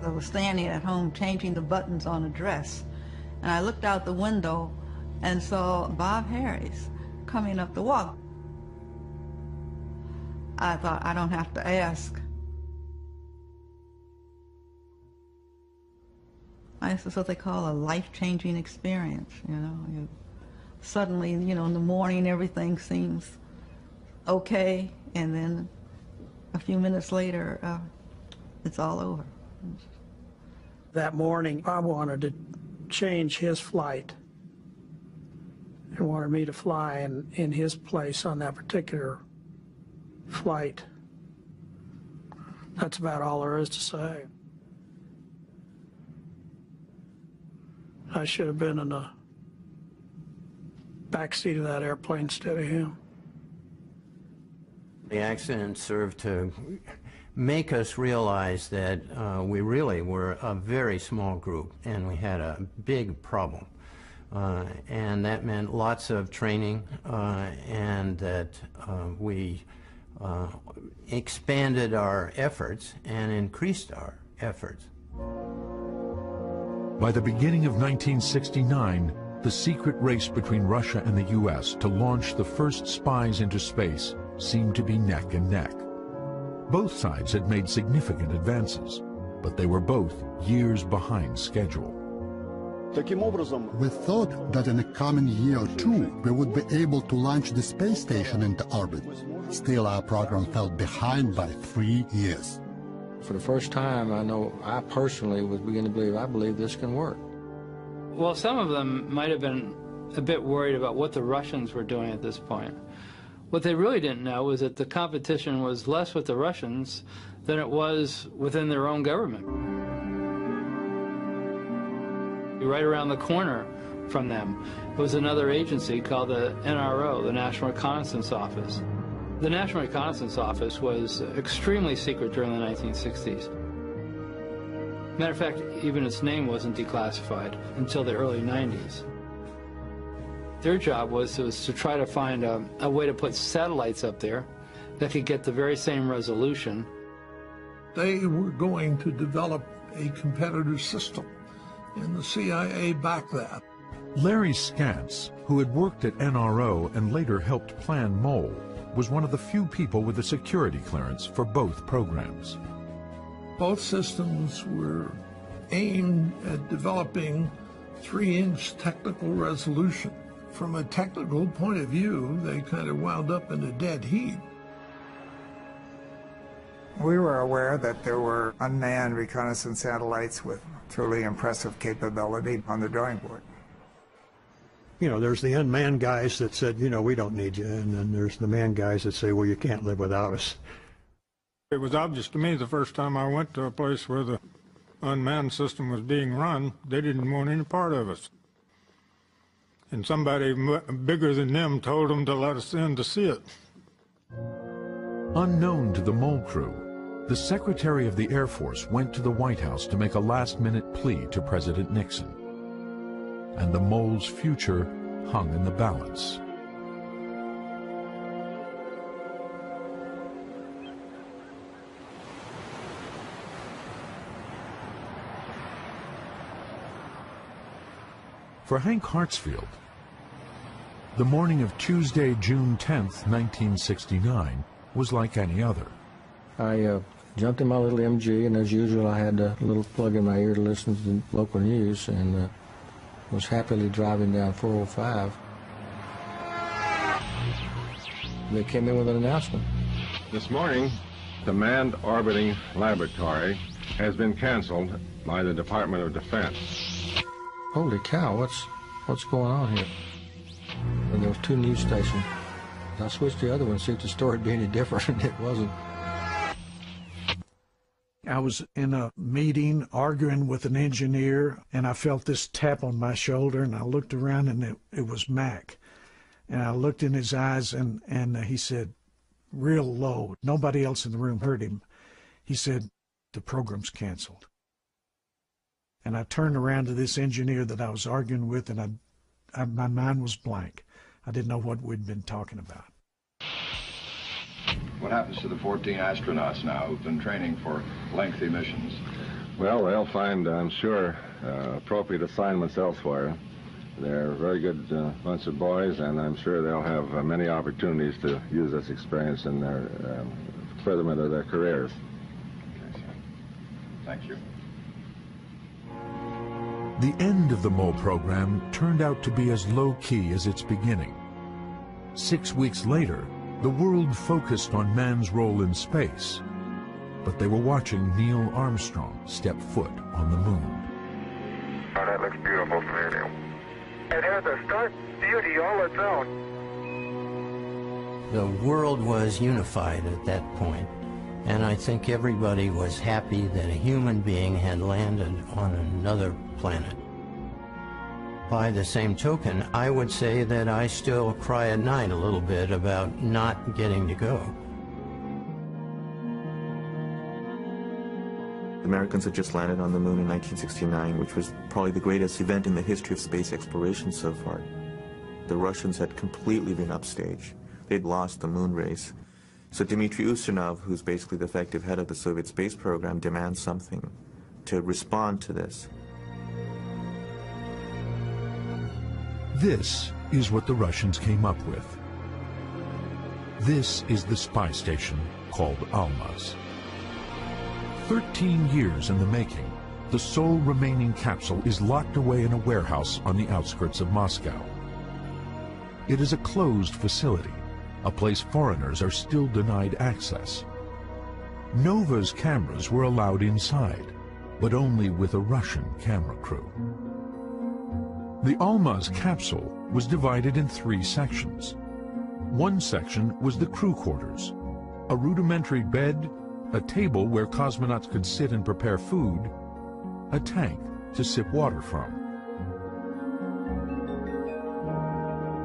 [SPEAKER 21] I was standing at home changing the buttons on a dress, and I looked out the window and saw Bob Harris coming up the walk. I thought, I don't have to ask. This is what they call a life-changing experience, Suddenly, in the morning, everything seems okay, and then a few minutes later, it's all over.
[SPEAKER 20] That morning, Bob wanted to change his flight. He wanted me to fly in his place on that particular flight. That's about all there is to say. I should have been in the back seat of that airplane instead of him.
[SPEAKER 3] The accident served to make us realize that we really were a very small group and we had a big problem. And that meant lots of training and that we expanded our efforts and increased our efforts.
[SPEAKER 1] By the beginning of 1969, the secret race between Russia and the U.S. to launch the first spies into space seemed to be neck and neck. Both sides had made significant advances, but they were both years behind schedule.
[SPEAKER 15] We thought that in a coming year or two we would be able to launch the space station into orbit. Still, our program fell behind by 3 years.
[SPEAKER 18] For the first time, I personally was beginning to believe, I believe this can work.
[SPEAKER 2] Well, some of them might have been a bit worried about what the Russians were doing at this point. What they really didn't know was that the competition was less with the Russians than it was within their own government. Right around the corner from them was another agency called the NRO, the National Reconnaissance Office. The National Reconnaissance Office was extremely secret during the 1960s. Matter of fact, even its name wasn't declassified until the early 90s. Their job was to try to find a way to put satellites up there that could get the very same resolution.
[SPEAKER 4] They were going to develop a competitive system, and the CIA backed that.
[SPEAKER 1] Larry Scantz, who had worked at NRO and later helped plan MOLE, was one of the few people with a security clearance for both programs.
[SPEAKER 4] Both systems were aimed at developing 3-inch technical resolution. From a technical point of view, they kind of wound up in a dead heat.
[SPEAKER 17] We were aware that there were unmanned reconnaissance satellites with truly impressive capability on the drawing board.
[SPEAKER 11] You know, there's the unmanned guys that said, you know, we don't need you, and then there's the manned guys that say, well, you can't live without us.
[SPEAKER 6] It was obvious to me the first time I went to a place where the unmanned system was being run, they didn't want any part of us. And somebody bigger than them told them to let us in to see it.
[SPEAKER 1] Unknown to the MOLE crew, the Secretary of the Air Force went to the White House to make a last-minute plea to President Nixon. And the MOLE's future hung in the balance. For Hank Hartsfield, the morning of Tuesday, June 10th, 1969, was like any other.
[SPEAKER 18] I jumped in my little MG, and as usual, I had a little plug in my ear to listen to the local news, and was happily driving down 405. They came in with an announcement.
[SPEAKER 22] This morning, the Manned Orbiting Laboratory has been canceled by the Department of Defense.
[SPEAKER 18] Holy cow, what's going on here? And there were 2 news stations. I switched to the other one to see if the story would be any different, and it wasn't.
[SPEAKER 5] I was in a meeting arguing with an engineer, and I felt this tap on my shoulder, and I looked around, and it was Mac. And I looked in his eyes, and he said, real low, nobody else in the room heard him, he said, the program's canceled. And I turned around to this engineer that I was arguing with, and my mind was blank. I didn't know what we'd been talking about.
[SPEAKER 23] What happens to the 14 astronauts now who've been training for lengthy missions?
[SPEAKER 22] Well, they'll find, I'm sure, appropriate assignments elsewhere. They're a very good bunch of boys, and I'm sure they'll have many opportunities to use this experience in their furtherment of their careers.
[SPEAKER 23] Okay, sir. Thank you.
[SPEAKER 1] The end of the MOLE program turned out to be as low-key as its beginning. 6 weeks later, the world focused on man's role in space, but they were watching Neil Armstrong step foot on the moon.
[SPEAKER 8] Oh, that looks beautiful from here. It has a stark beauty all its own.
[SPEAKER 3] The world was unified at that point, and I think everybody was happy that a human being had landed on another planet. By the same token, I would say that I still cry at night a little bit about not getting to go.
[SPEAKER 7] The Americans had just landed on the moon in 1969, which was probably the greatest event in the history of space exploration so far. The Russians had completely been upstaged. They'd lost the moon race. So Dmitry Ustinov, who's basically the effective head of the Soviet space program, demands something to respond to this.
[SPEAKER 1] This is what the Russians came up with. This is the spy station called Almaz. 13 years in the making, the sole remaining capsule is locked away in a warehouse on the outskirts of Moscow. It is a closed facility, a place foreigners are still denied access. Nova's cameras were allowed inside, but only with a Russian camera crew. The Almaz capsule was divided in 3 sections. One section was the crew quarters, a rudimentary bed, a table where cosmonauts could sit and prepare food, a tank to sip water from.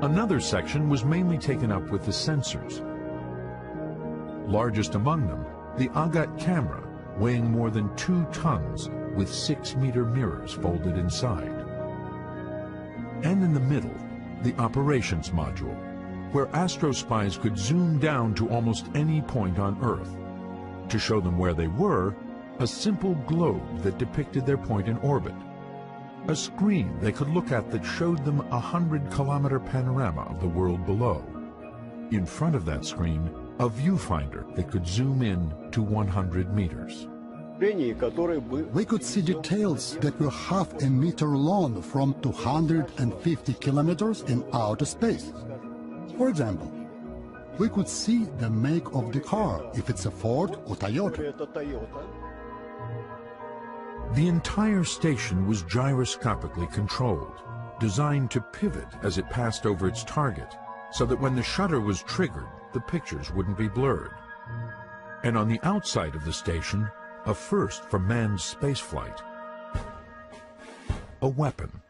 [SPEAKER 1] Another section was mainly taken up with the sensors. Largest among them, the Agat camera, weighing more than 2 tons, with 6-meter mirrors folded inside. And in the middle, the operations module, where astrospies could zoom down to almost any point on Earth. To show them where they were, a simple globe that depicted their point in orbit. A screen they could look at that showed them a 100-kilometer panorama of the world below. In front of that screen, a viewfinder that could zoom in to 100 meters.
[SPEAKER 15] We could see details that were half a meter long from 250 kilometers in outer space. For example, we could see the make of the car, if it's a Ford or Toyota.
[SPEAKER 1] The entire station was gyroscopically controlled, designed to pivot as it passed over its target, so that when the shutter was triggered, the pictures wouldn't be blurred. And on the outside of the station, a first for manned spaceflight. A weapon,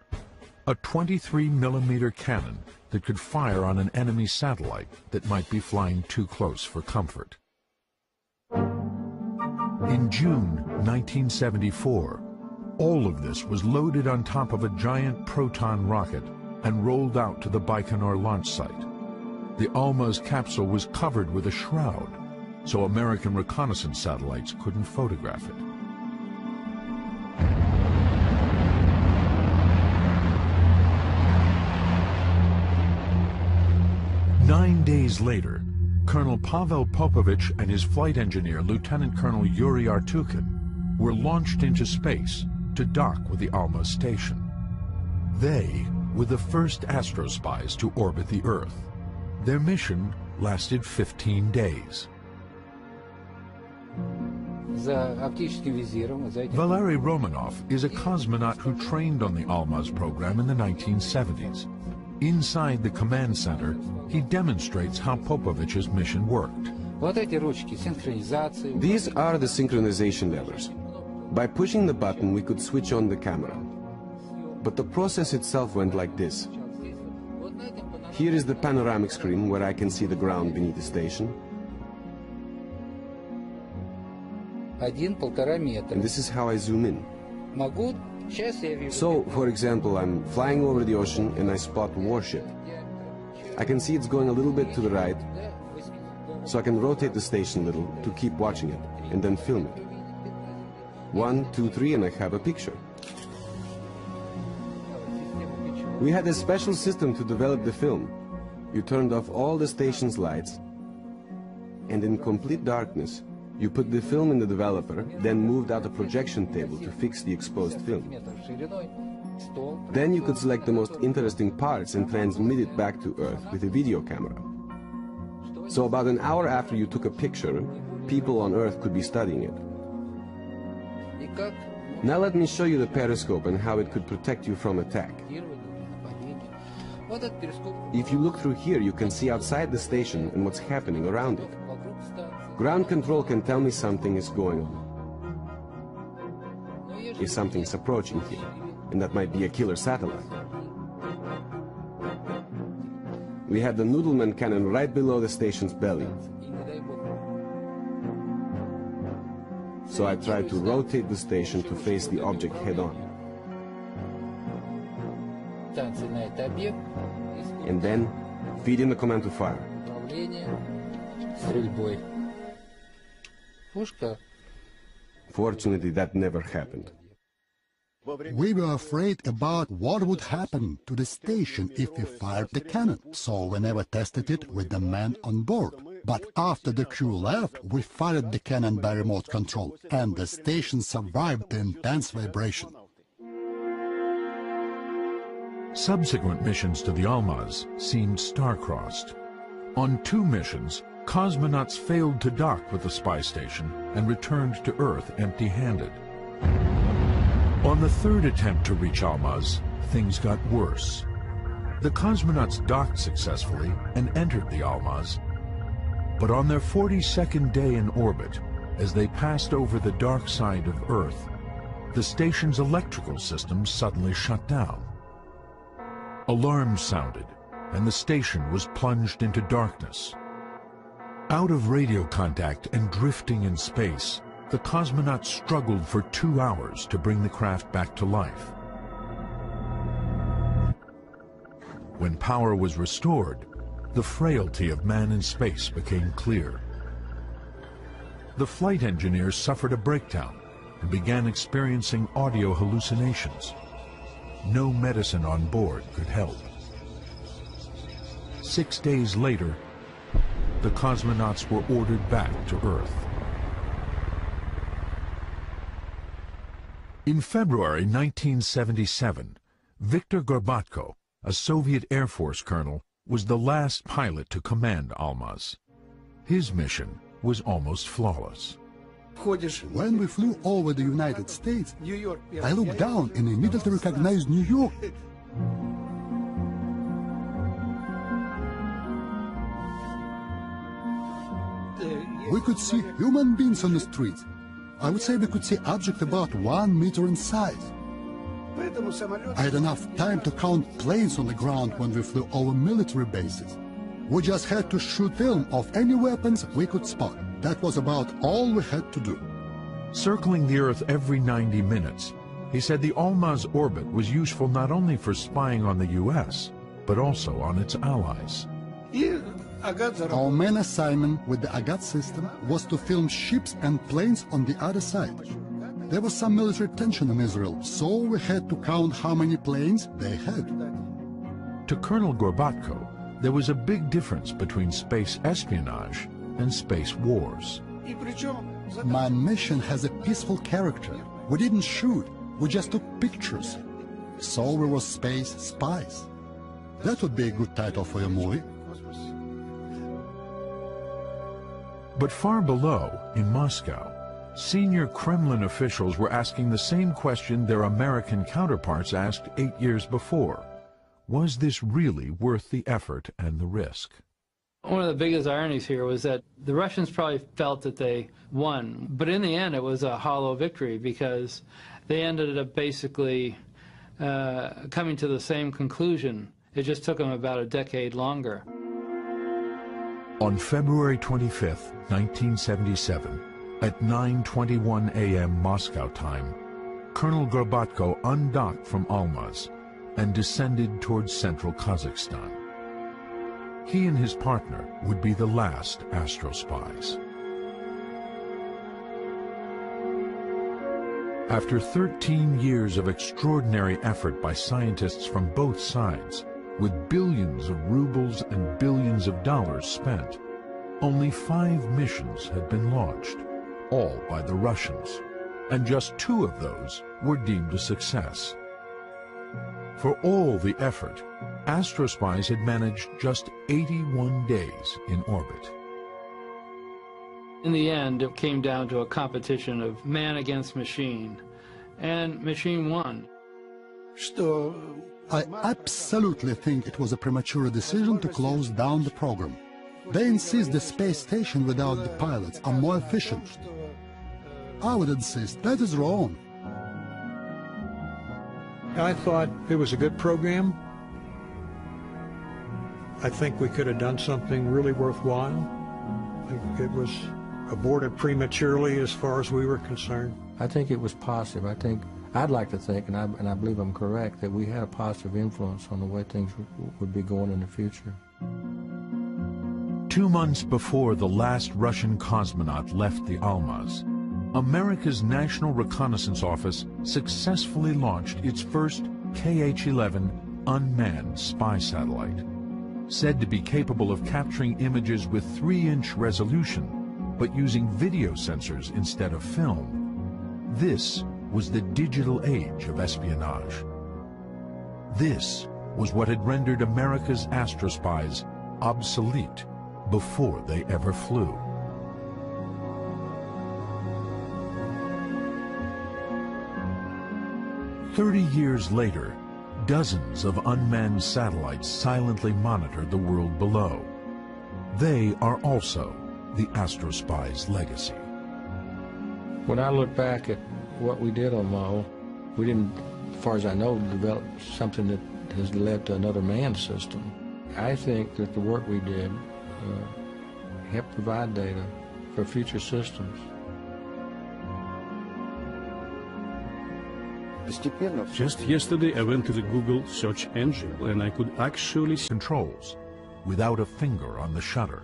[SPEAKER 1] a 23mm cannon that could fire on an enemy satellite that might be flying too close for comfort. In June 1974, all of this was loaded on top of a giant Proton rocket and rolled out to the Baikonur launch site. The Almaz capsule was covered with a shroud, so American reconnaissance satellites couldn't photograph it. Nine days later, Colonel Pavel Popovich and his flight engineer, Lieutenant Colonel Yuri Artukin, were launched into space to dock with the Almaz station. They were the first astrospies to orbit the Earth. Their mission lasted 15 days. Valery Romanov is a cosmonaut who trained on the Almaz program in the 1970s. Inside the command center, he demonstrates how Popovich's mission worked.
[SPEAKER 9] These are the synchronization levers. By pushing the button, we could switch on the camera. But the process itself went like this. Here is the panoramic screen where I can see the ground beneath the station. And this is how I zoom in. So, for example, I'm flying over the ocean and I spot a warship. I can see it's going a little bit to the right, so I can rotate the station a little to keep watching it and then film it. 1, 2, 3, and I have a picture. We had a special system to develop the film. You turned off all the station's lights, and in complete darkness, you put the film in the developer, then moved out a projection table to fix the exposed film. Then you could select the most interesting parts and transmit it back to Earth with a video camera. So about an hour after you took a picture, people on Earth could be studying it. Now let me show you the periscope and how it could protect you from attack. If you look through here, you can see outside the station and what's happening around it. Ground control can tell me something is going on. If something's approaching here, and that might be a killer satellite. We had the Noodleman cannon right below the station's belly. So I tried to rotate the station to face the object head-on. And then feed in the command to fire. Fortunately, that never happened.
[SPEAKER 15] We were afraid about what would happen to the station if we fired the cannon, so we never tested it with the men on board. But after the crew left, we fired the cannon by remote control, and the station survived the intense vibration.
[SPEAKER 1] Subsequent missions to the Almaz seemed star-crossed. On 2 missions, cosmonauts failed to dock with the spy station and returned to Earth empty-handed. On the 3rd attempt to reach Almaz, things got worse. The cosmonauts docked successfully and entered the Almaz. But on their 42nd day in orbit, as they passed over the dark side of Earth, the station's electrical system suddenly shut down. Alarms sounded, and the station was plunged into darkness. Out of radio contact and drifting in space, the cosmonauts struggled for 2 hours to bring the craft back to life. When power was restored, the frailty of man in space became clear. The flight engineers suffered a breakdown and began experiencing audio hallucinations. No medicine on board could help. 6 days later, the cosmonauts were ordered back to Earth. In February 1977, Viktor Gorbatko, a Soviet Air Force colonel, was the last pilot to command Almaz. His mission was almost flawless.
[SPEAKER 15] When we flew over the United States, I looked down and immediately recognized New York. We could see human beings on the streets. I would say we could see objects about 1 meter in size. I had enough time to count planes on the ground when we flew over military bases. We just had to shoot film of any weapons we could spot. That was about all we had to do.
[SPEAKER 1] Circling the Earth every 90 minutes, he said the Almaz orbit was useful not only for spying on the U.S., but also on its allies.
[SPEAKER 15] Our main assignment with the Agat system was to film ships and planes on the other side. There was some military tension in Israel, so we had to count how many planes they had.
[SPEAKER 1] To Colonel Gorbatko, there was a big difference between space espionage and space wars.
[SPEAKER 15] My mission has a peaceful character. We didn't shoot, we just took pictures. So we were space spies. That would be a good title for a movie.
[SPEAKER 1] But far below, in Moscow, senior Kremlin officials were asking the same question their American counterparts asked 8 years before. Was this really worth the effort and the risk?
[SPEAKER 2] One of the biggest ironies here was that the Russians probably felt that they won, but in the end it was a hollow victory because they ended up basically coming to the same conclusion. It just took them about a decade longer.
[SPEAKER 1] On February 25, 1977, at 9:21 a.m. Moscow time, Colonel Gorbatko undocked from Almaz and descended towards central Kazakhstan. He and his partner would be the last astro spies. After 13 years of extraordinary effort by scientists from both sides, with billions of rubles and billions of dollars spent, only 5 missions had been launched, all by the Russians, and just 2 of those were deemed a success. For all the effort, astrospies had managed just 81 days in orbit.
[SPEAKER 2] In the end, it came down to a competition of man against machine, and machine won.
[SPEAKER 15] I absolutely think it was a premature decision to close down the program. They insist the space station without the pilots are more efficient. I would insist that is wrong.
[SPEAKER 11] I thought it was a good program. I think we could have done something really worthwhile. It was aborted prematurely as far as we were concerned.
[SPEAKER 18] I think it was positive. I'd like to think, and I believe I'm correct, that we had a positive influence on the way things would be going in the future.
[SPEAKER 1] 2 months before the last Russian cosmonaut left the Almaz, America's National Reconnaissance Office successfully launched its first KH-11 unmanned spy satellite. Said to be capable of capturing images with 3-inch resolution, but using video sensors instead of film. This was the digital age of espionage. This was what had rendered America's astrospies obsolete before they ever flew. "30 years later, dozens of unmanned satellites silently monitor the world below. They are also the astrospy's legacy.
[SPEAKER 18] When I look back at what we did on Mo, we didn't, as far as I know, develop something that has led to another manned system. I think that the work we did helped provide data for future systems.
[SPEAKER 12] Just yesterday I went to the Google search engine and I could actually see
[SPEAKER 1] controls without a finger on the shutter.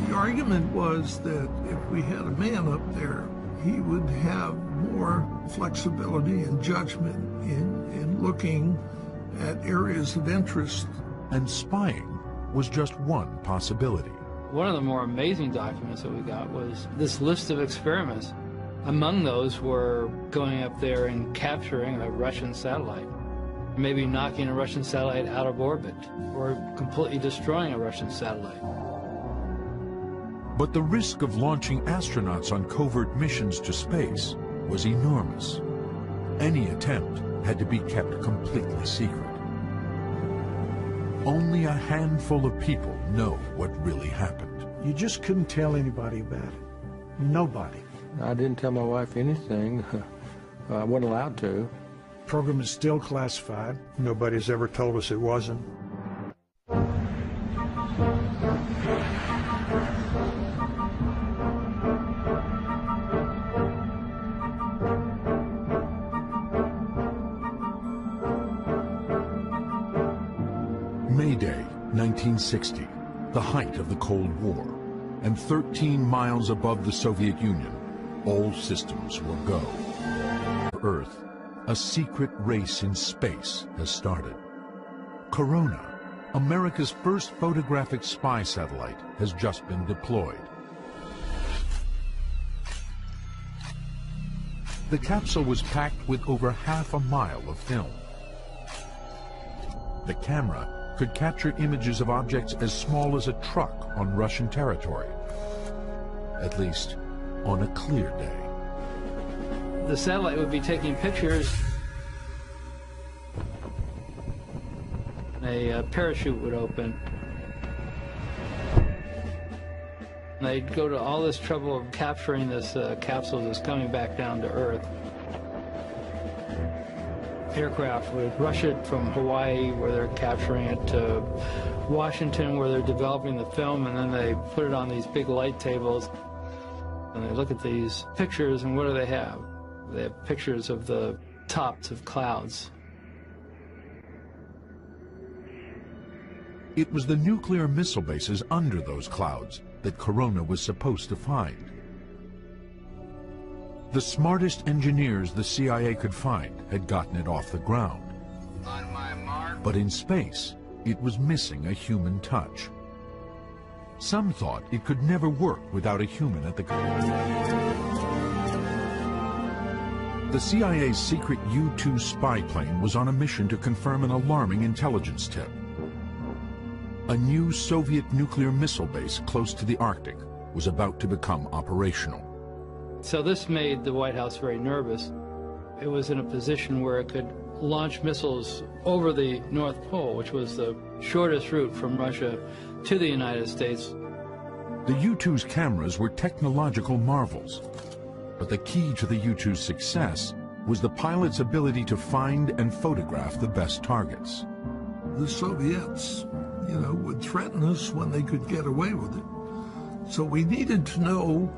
[SPEAKER 4] The argument was that if we had a man up there, he would have more flexibility and judgment in looking at areas of interest.
[SPEAKER 1] And spying was just one possibility.
[SPEAKER 2] One of the more amazing documents that we got was this list of experiments. Among those were going up there and capturing a Russian satellite, maybe knocking a Russian satellite out of orbit, or completely destroying a Russian satellite.
[SPEAKER 1] But the risk of launching astronauts on covert missions to space was enormous. Any attempt had to be kept completely secret. Only a handful of people know what really happened.
[SPEAKER 5] You just couldn't tell anybody about it. Nobody.
[SPEAKER 18] I didn't tell my wife anything. I wasn't allowed to.
[SPEAKER 5] Program is still classified.
[SPEAKER 11] Nobody's ever told us it wasn't.
[SPEAKER 1] May Day, 1960, the height of the Cold War, and 13 miles above the Soviet Union, all systems were go. Earth, a secret race in space has started. Corona, America's first photographic spy satellite, has just been deployed. The capsule was packed with over half a mile of film. The camera could capture images of objects as small as a truck on Russian territory, at least on a clear day.
[SPEAKER 2] The satellite would be taking pictures. A parachute would open. They'd go to all this trouble of capturing this capsule that's coming back down to Earth. Aircraft would rush it from Hawaii, where they're capturing it, to Washington, where they're developing the film, and then they put it on these big light tables. And they look at these pictures, and what do they have? They have pictures of the tops of clouds.
[SPEAKER 1] It was the nuclear missile bases under those clouds that Corona was supposed to find. The smartest engineers the CIA could find had gotten it off the ground.
[SPEAKER 8] On my mark.
[SPEAKER 1] But in space, it was missing a human touch. Some thought it could never work without a human at the control. The CIA's secret U-2 spy plane was on a mission to confirm an alarming intelligence tip. A new Soviet nuclear missile base close to the Arctic was about to become operational.
[SPEAKER 2] So this made the White House very nervous. It was in a position where it could launch missiles over the North Pole, which was the shortest route from Russia to the United States.
[SPEAKER 1] The U-2's cameras were technological marvels, but the key to the U-2's success was the pilot's ability to find and photograph the best targets.
[SPEAKER 4] The Soviets, would threaten us when they could get away with it. So we needed to know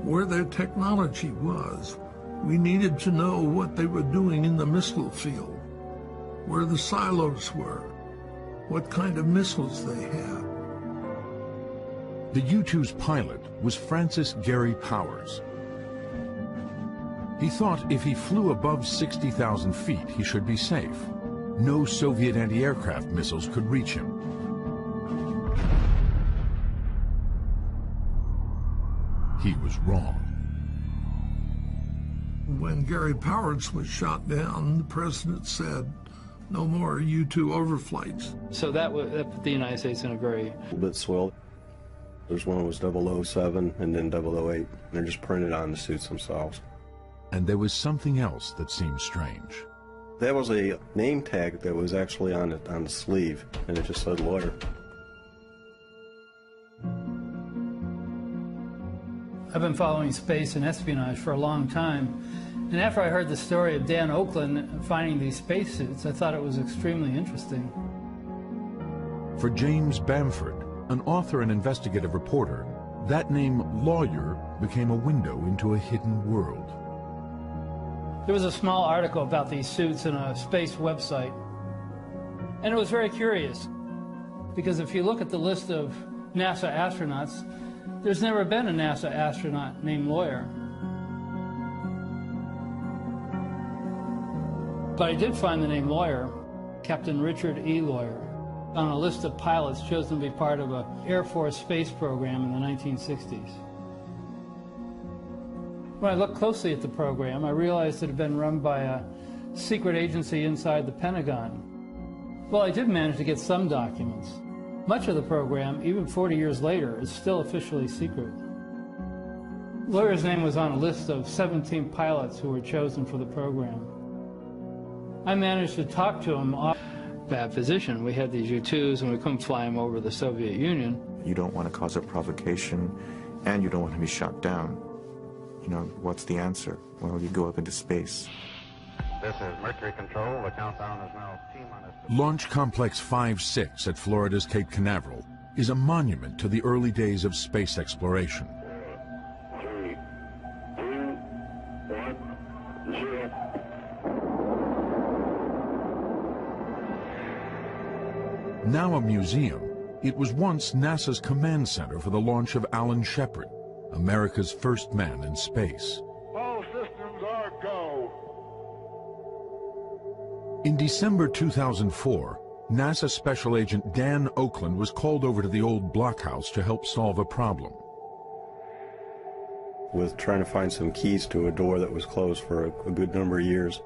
[SPEAKER 4] where their technology was. We needed to know what they were doing in the missile field, where the silos were, what kind of missiles they had.
[SPEAKER 1] The U-2's pilot was Francis Gary Powers. He thought if he flew above 60,000 feet, he should be safe. No Soviet anti-aircraft missiles could reach him. He was wrong.
[SPEAKER 4] When Gary Powers was shot down, the president said, no more U-2 overflights.
[SPEAKER 2] So that put the United States in a very...
[SPEAKER 10] A bit swell. There's one that was 007 and then 008. They're just printed on the suits themselves.
[SPEAKER 1] And there was something else that seemed strange.
[SPEAKER 10] That was a name tag that was actually on the sleeve, and it just said lawyer.
[SPEAKER 2] I've been following space and espionage for a long time, and after I heard the story of Dan Oakland finding these spacesuits, I thought it was extremely interesting.
[SPEAKER 1] For James Bamford, an author and investigative reporter, that name lawyer became a window into a hidden world.
[SPEAKER 2] There was a small article about these suits in a space website, and it was very curious, because if you look at the list of NASA astronauts, there's never been a NASA astronaut named Lawyer. But I did find the name Lawyer, Captain Richard E. Lawyer, on a list of pilots chosen to be part of an Air Force space program in the 1960s. When I looked closely at the program, I realized it had been run by a secret agency inside the Pentagon. Well, I did manage to get some documents. Much of the program, even 40 years later, is still officially secret. Lawyer's name was on a list of 17 pilots who were chosen for the program. I managed to talk to him. Bad position. We had these U-2s and we couldn't fly them over the Soviet Union.
[SPEAKER 7] You don't want to cause a provocation and you don't want to be shot down. What's the answer? Well, you go up into space.
[SPEAKER 13] This is Mercury Control. The countdown is now T-minus.
[SPEAKER 1] Launch Complex 5-6 at Florida's Cape Canaveral is a monument to the early days of space exploration.
[SPEAKER 13] 3, 2, 1, 0.
[SPEAKER 1] Now a museum, it was once NASA's command center for the launch of Alan Shepard, America's first man in space.
[SPEAKER 13] All systems are go.
[SPEAKER 1] In December 2004, NASA Special Agent Dan Oakland was called over to the old blockhouse to help solve a problem.
[SPEAKER 10] With trying to find some keys to a door that was closed for a good number of years.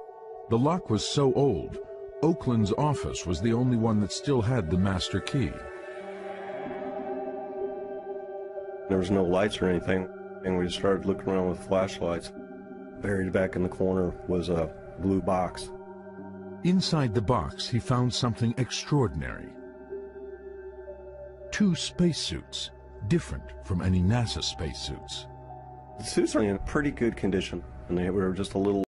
[SPEAKER 1] The lock was so old, Oakland's office was the only one that still had the master key.
[SPEAKER 10] There was no lights or anything, and we started looking around with flashlights. Buried back in the corner was a blue box.
[SPEAKER 1] Inside the box, he found something extraordinary. 2 spacesuits, different from any NASA spacesuits.
[SPEAKER 10] The suits are in pretty good condition, and they were just a little